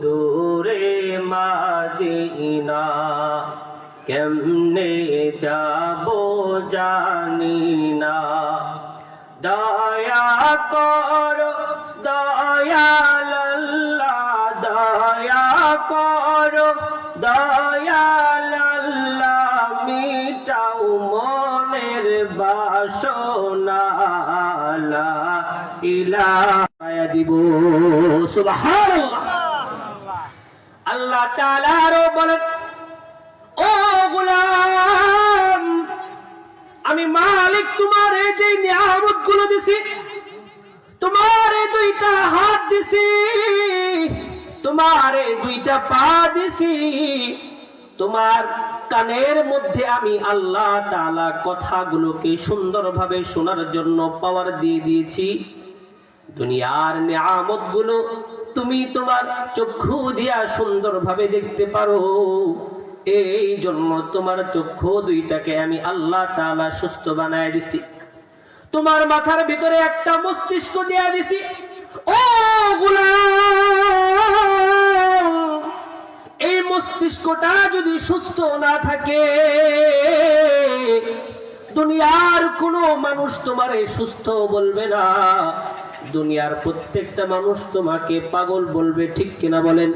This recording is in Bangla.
দূরে মাদিনা, কেমনে যাব জানি না। দয়া করো দয়াল আল্লাহ, দয়া করো দয়াল আল্লাহ, মিটাও মনের বাসনা, লা ইলাহা দিব। সুবহানাল্লাহ। আল্লাহ তাআলা আরো বলেন, ও গোলাম, আমি মালিক তোমার এই যে নিয়ামত গুলো দিছি, তোমার এই দুইটা হাত দিছি, তোমার এই দুইটা পা দিছি, তোমার কানের মধ্যে আমি আল্লাহ তাআলা কথাগুলোকে সুন্দরভাবে শোনার জন্য পাওয়ার দিয়ে দিয়েছি। দুনিয়ার নিয়ামত গুলো তুমি তোমার চক্ষু দিয়া সুন্দরভাবে দেখতে পারো, এই জন্য তোমার চক্ষু দুইটাকে আমি আল্লাহ তাআলা সুস্থ বানায় দিছি। তোমার মাথার ভিতরে একটা মস্তিষ্ক দিয়া দিছি। ও গোলাম, এই মস্তিষ্কটা যদি সুস্থ না থাকে, দুনিয়ার কোনো মানুষ তোমারে সুস্থ বলবে না, দুনিয়ার প্রত্যেকটা মানুষ তোমাকে পাগল বলবে। ঠিক কিনা বলেন?